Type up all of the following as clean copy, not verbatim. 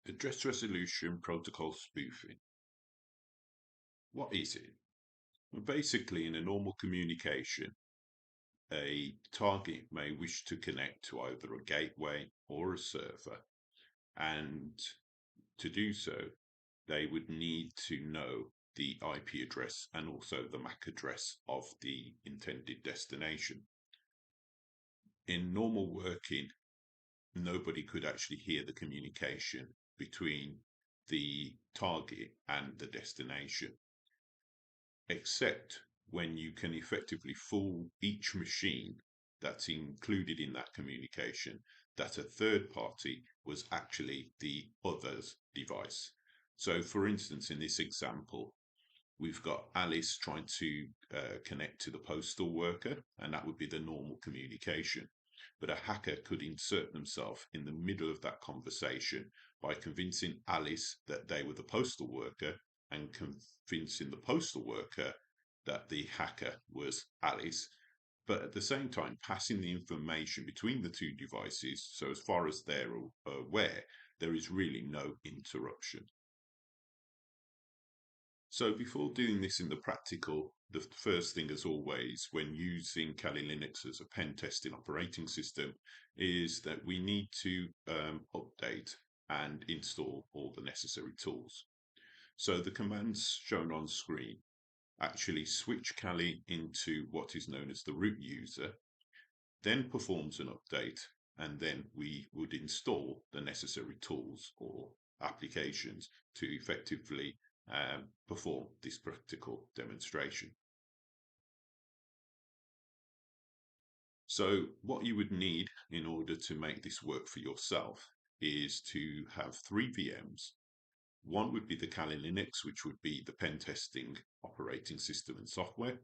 Address resolution protocol spoofing. What is it? Well, basically, in a normal communication, a target may wish to connect to either a gateway or a server, and to do so, they would need to know the IP address and also the MAC address of the intended destination. In normal working, nobody could actually hear the communication between the target and the destination, except when you can effectively fool each machine that's included in that communication that a third party was actually the other's device. So, for instance, in this example, we've got Alice trying to connect to the postal worker, and that would be the normal communication. But a hacker could insert themselves in the middle of that conversation by convincing Alice that they were the postal worker and convincing the postal worker that the hacker was Alice, but at the same time passing the information between the two devices, so as far as they're aware, there is really no interruption. So before doing this in the practical, the first thing, as always, when using Kali Linux as a pen testing operating system, is that we need to update and install all the necessary tools. So the commands shown on screen actually switch Kali into what is known as the root user, then performs an update, and then we would install the necessary tools or applications to effectively perform this practical demonstration. So what you would need in order to make this work for yourself is to have 3 VMs. One would be the Kali Linux, which would be the pen testing operating system and software.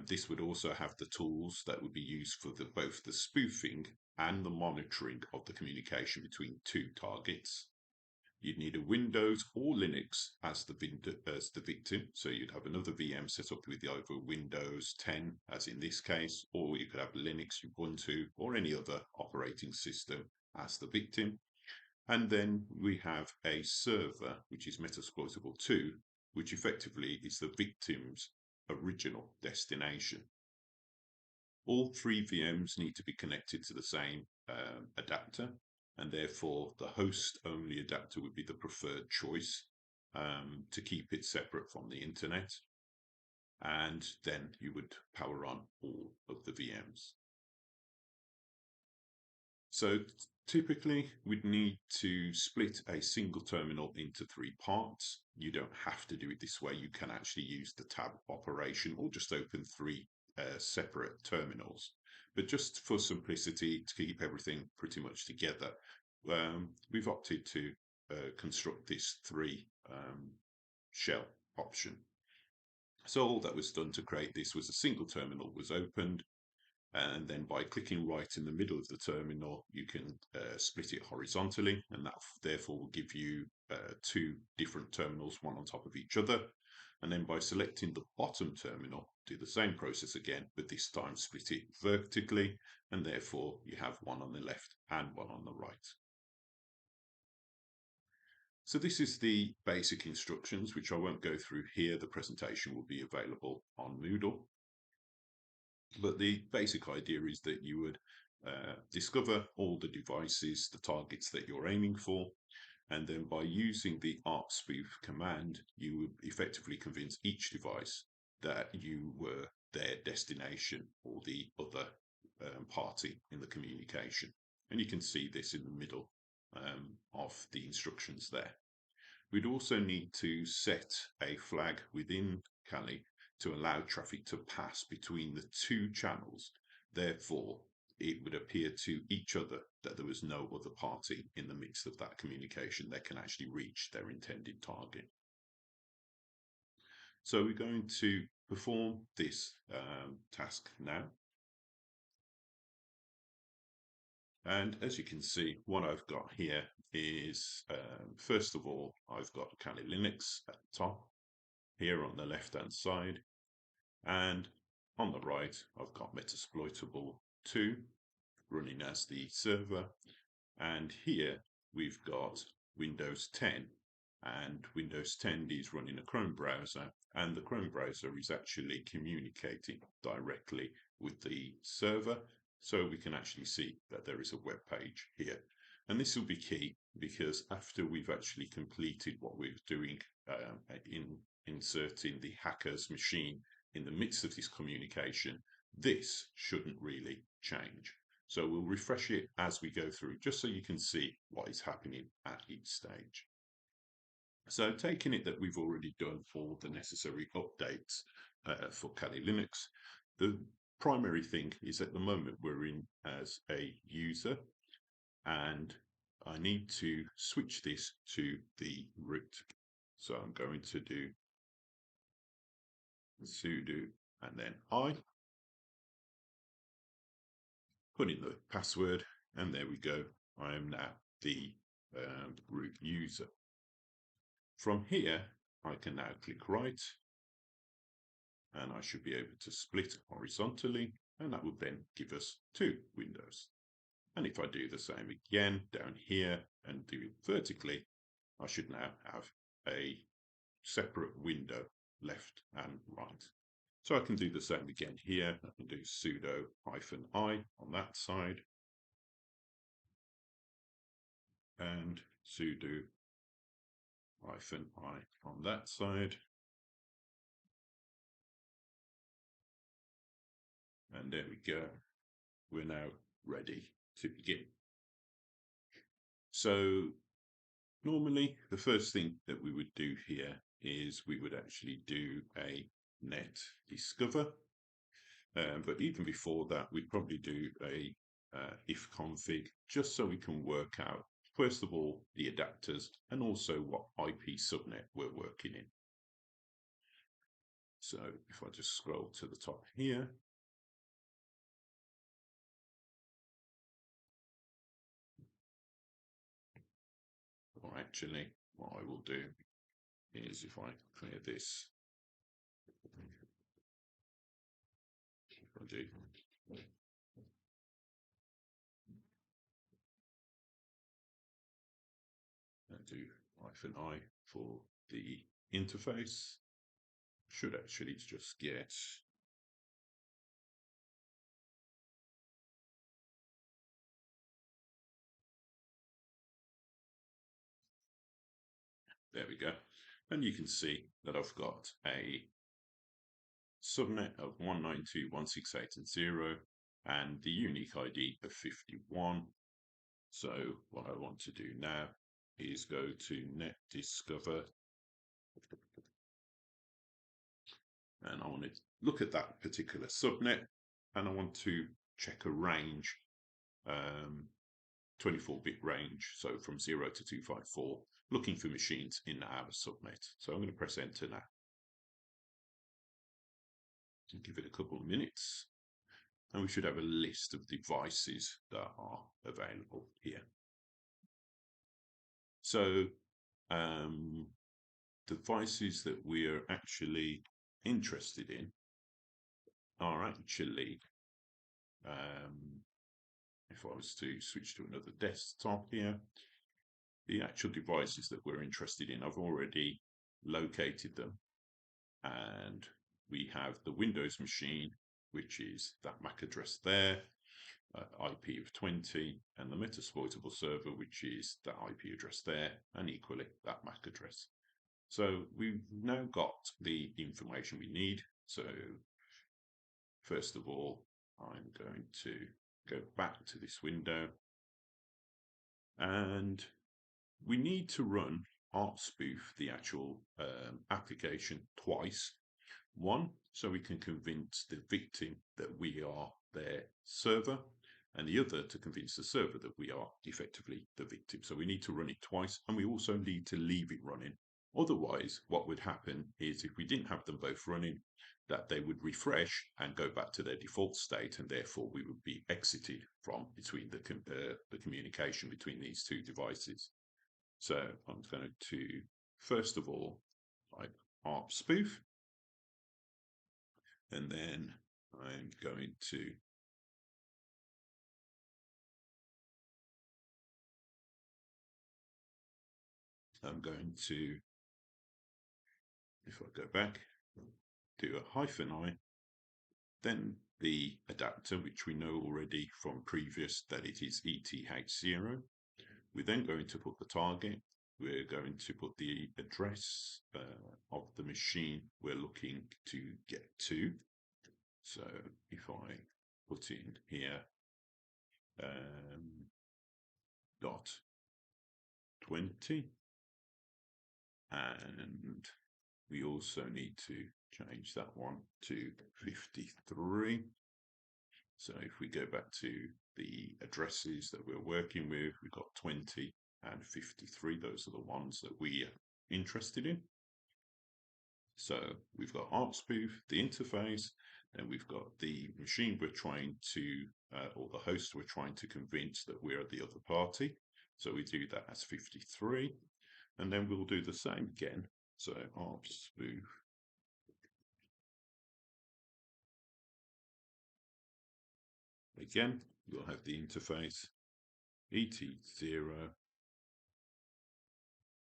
This would also have the tools that would be used for both the spoofing and the monitoring of the communication between two targets. You'd need a Windows or Linux as the victim, so you'd have another VM set up with either Windows 10, as in this case, or you could have Linux, Ubuntu, or any other operating system as the victim. And then we have a server, which is Metasploitable 2, which effectively is the victim's original destination. All 3 VMs need to be connected to the same adapter, and therefore the host-only adapter would be the preferred choice to keep it separate from the internet. And then you would power on all of the VMs. So typically, we'd need to split a single terminal into 3 parts. You don't have to do it this way. You can actually use the tab operation or just open 3 separate terminals. But just for simplicity, to keep everything pretty much together, we've opted to construct this 3 shell option. So all that was done to create this was a single terminal was opened, and then by clicking right in the middle of the terminal, you can split it horizontally, and that therefore will give you 2 different terminals, one on top of each other. And then by selecting the bottom terminal, do the same process again, but this time split it vertically, and therefore you have one on the left and one on the right. So this is the basic instructions, which I won't go through here. The presentation will be available on Moodle. But the basic idea is that you would discover all the devices, the targets that you're aiming for, and then by using the ARP Spoof command, you would effectively convince each device that you were their destination or the other party in the communication. And you can see this in the middle of the instructions there. We'd also need to set a flag within Kali to allow traffic to pass between the 2 channels. Therefore, it would appear to each other that there was no other party in the midst of that communication that can actually reach their intended target. So we're going to perform this task now. And as you can see, what I've got here is, first of all, I've got Kali Linux at the top, here on the left-hand side, and on the right, I've got Metasploitable 2 running as the server, and here we've got Windows 10, and Windows 10 is running a Chrome browser, and the Chrome browser is actually communicating directly with the server, so we can actually see that there is a web page here. And this will be key, because after we've actually completed what we're doing in inserting the hacker's machine in the midst of this communication, this shouldn't really change. So we'll refresh it as we go through, just so you can see what is happening at each stage. So taking it that we've already done all the necessary updates for Kali Linux, the primary thing is at the moment we're in as a user, and I need to switch this to the root. So I'm going to do sudo and then put in the password, and there we go. I am now the root user. From here, I can now click right, and I should be able to split horizontally, and that will then give us 2 windows. And if I do the same again down here and do it vertically, I should now have a separate window left and right. So I can do the same again here. I can do sudo -i on that side, and sudo -i on that side. And there we go. We're now ready to begin. So normally the first thing that we would do here is we would actually do a net discover. But even before that, we'd probably do a if config, just so we can work out, first of all, the adapters and also what IP subnet we're working in. So if I just scroll to the top here, or actually what I will do is, if I clear this, if I do -i for the interface, should actually just get there we go. And you can see that I've got a subnet of 192.168.0 and the unique ID of 51. So what I want to do now is go to net discover, and I want to look at that particular subnet, and I want to check a range, 24-bit range, so from 0 to 254, looking for machines in our subnet. So I'm going to press enter now. And give it a couple of minutes, and we should have a list of devices that are available here. So devices that we are actually interested in are actually, if I was to switch to another desktop here, the actual devices that we're interested in, I've already located them, and we have the Windows machine, which is that MAC address there, IP of 20, and the Metasploitable server, which is that IP address there, and equally that MAC address. So we've now got the information we need. So first of all, I'm going to go back to this window, and we need to run ARP Spoof, the actual application, twice. One, so we can convince the victim that we are their server, and the other to convince the server that we are effectively the victim. So we need to run it twice, and we also need to leave it running. Otherwise, what would happen is, if we didn't have them both running, that they would refresh and go back to their default state, and therefore we would be exited from between the communication between these two devices. So I'm going to, first of all, type ARP spoof, and then I'm going to I'm going to, if I go back, do a -I, then the adapter, which we know already from previous that it is ETH0. We're then going to put the target. We're going to put the address of the machine we're looking to get to. So if I put in here dot 20, and we also need to change that one to 53. So if we go back to the addresses that we're working with, we've got 20 and 53. Those are the ones that we are interested in. So we've got ARP Spoof, the interface, and we've got the machine we're trying to, or the host we're trying to convince that we're the other party. So we do that as 53, and then we'll do the same again. So ARP Spoof. Again, you'll have the interface ET0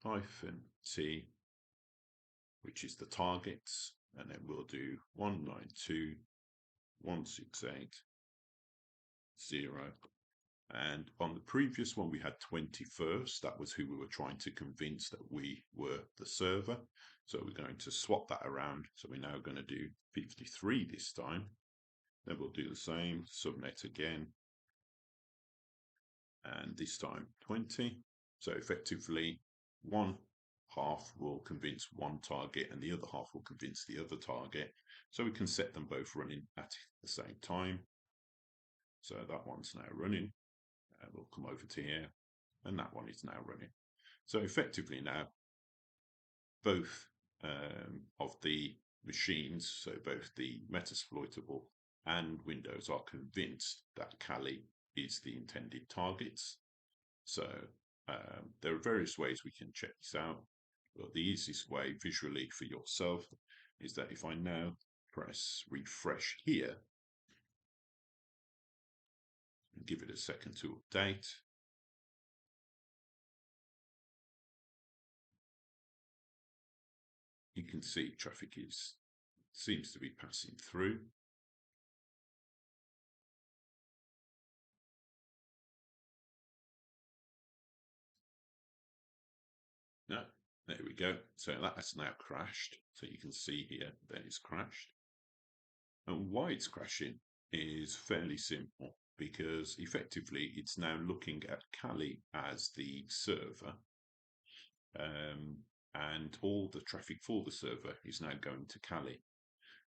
-T, which is the targets, and then we'll do 192.168.0. And on the previous one, we had 21st. That was who we were trying to convince that we were the server. So we're going to swap that around. So we're now going to do 53 this time. Then we'll do the same, subnet again, and this time 20. So effectively, one half will convince one target and the other half will convince the other target. So we can set them both running at the same time. So that one's now running. We'll come over to here, and that one is now running. So effectively now, both of the machines, so both the Metasploitable and Windows, are convinced that Kali is the intended targets. So there are various ways we can check this out, but the easiest way visually for yourself is that if I now press refresh here and give it a second to update, you can see traffic seems to be passing through. No, there we go. So that has now crashed. So you can see here that it's crashed. And why it's crashing is fairly simple, because effectively it's now looking at Kali as the server, and all the traffic for the server is now going to Kali.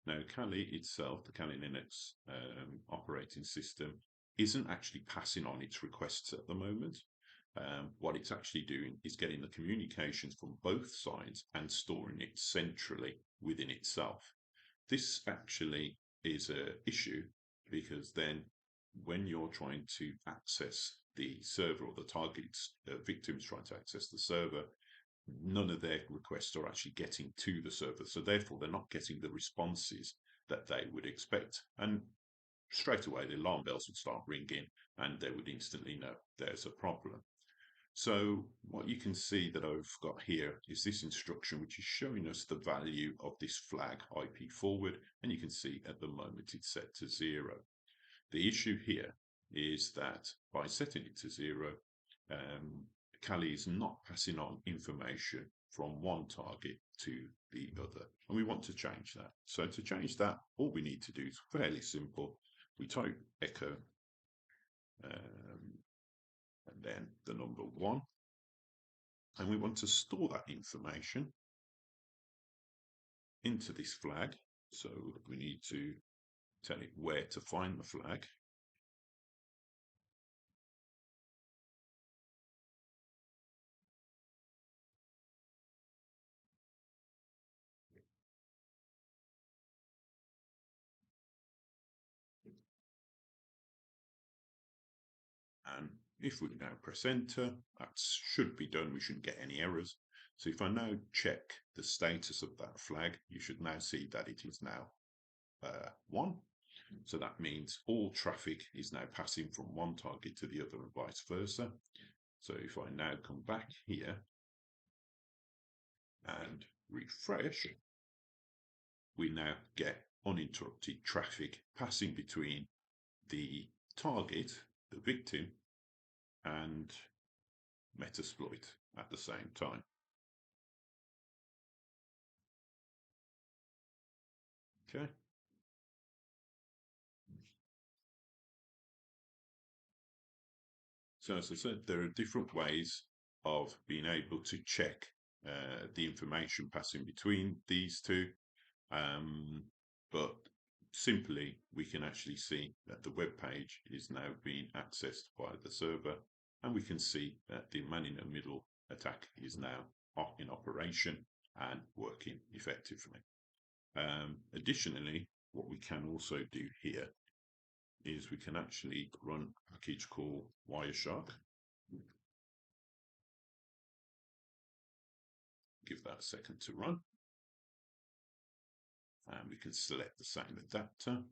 Now, Kali itself, the Kali Linux operating system, isn't actually passing on its requests at the moment. What it's actually doing is getting the communications from both sides and storing it centrally within itself. This actually is an issue, because then when you're trying to access the server, or the target's victims trying to access the server, none of their requests are actually getting to the server. So therefore, they're not getting the responses that they would expect. And straight away, the alarm bells would start ringing and they would instantly know there's a problem. So what you can see that I've got here is this instruction, which is showing us the value of this flag IP forward. And you can see at the moment it's set to 0. The issue here is that by setting it to 0, Kali is not passing on information from one target to the other, and we want to change that. So to change that, all we need to do is fairly simple. We type echo and then the number 1, and we want to store that information into this flag. So we need to tell it where to find the flag. And if we now press enter, that should be done. We shouldn't get any errors. So if I now check the status of that flag, you should now see that it is now 1. So that means all traffic is now passing from one target to the other and vice versa. So if I now come back here and refresh, we now get uninterrupted traffic passing between the target, the victim, and Metasploit at the same time. Okay. So as I said, there are different ways of being able to check the information passing between these two. But simply, we can actually see that the web page is now being accessed by the server, and we can see that the man-in-the-middle attack is now in operation and working effectively. Additionally, what we can also do here is we can actually run a package called Wireshark. Give that a second to run. And we can select the same adapter.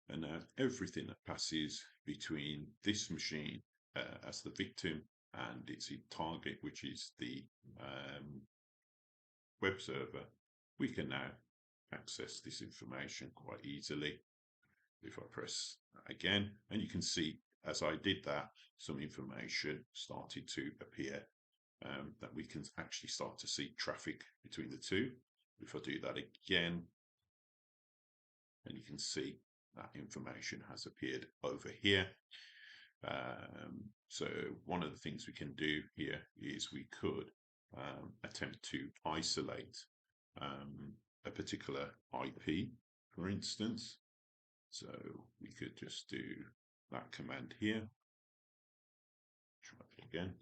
And now everything that passes between this machine as the victim and its target, which is the web server, we can now access this information quite easily. If I press again, and you can see as I did that, some information started to appear that we can actually start to see traffic between the two. If I do that again, and you can see that information has appeared over here. So one of the things we can do here is we could attempt to isolate a particular IP, for instance. So we could just do that command here. Try it again.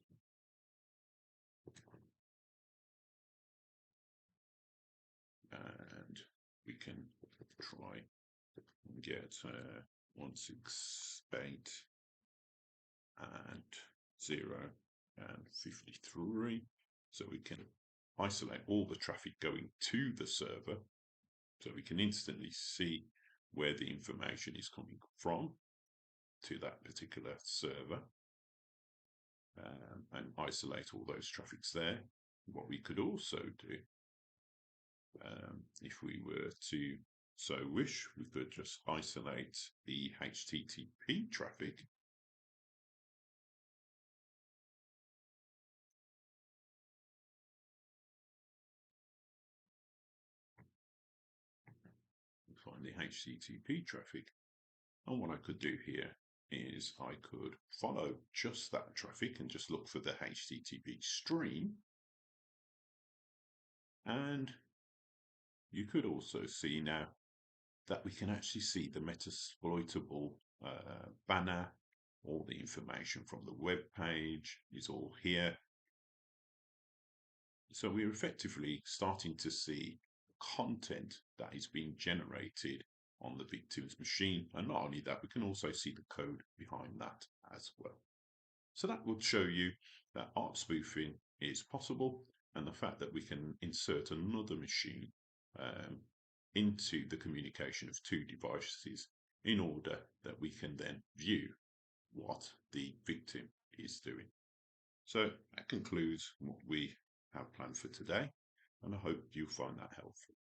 And we can try and get 168 and 0 and 53. So we can isolate all the traffic going to the server, so we can instantly see where the information is coming from to that particular server, and isolate all those traffics there. What we could also do, if we were to so wish, we could just isolate the HTTP traffic. Find the HTTP traffic. And what I could do here is I could follow just that traffic and just look for the HTTP stream. And you could also see now that we can actually see the Metasploitable banner. All the information from the web page is all here. So we're effectively starting to see content that is being generated on the victim's machine. And not only that, we can also see the code behind that as well. So that would show you that ARP spoofing is possible, and the fact that we can insert another machine into the communication of two devices in order that we can then view what the victim is doing. So that concludes what we have planned for today, and I hope you find that helpful.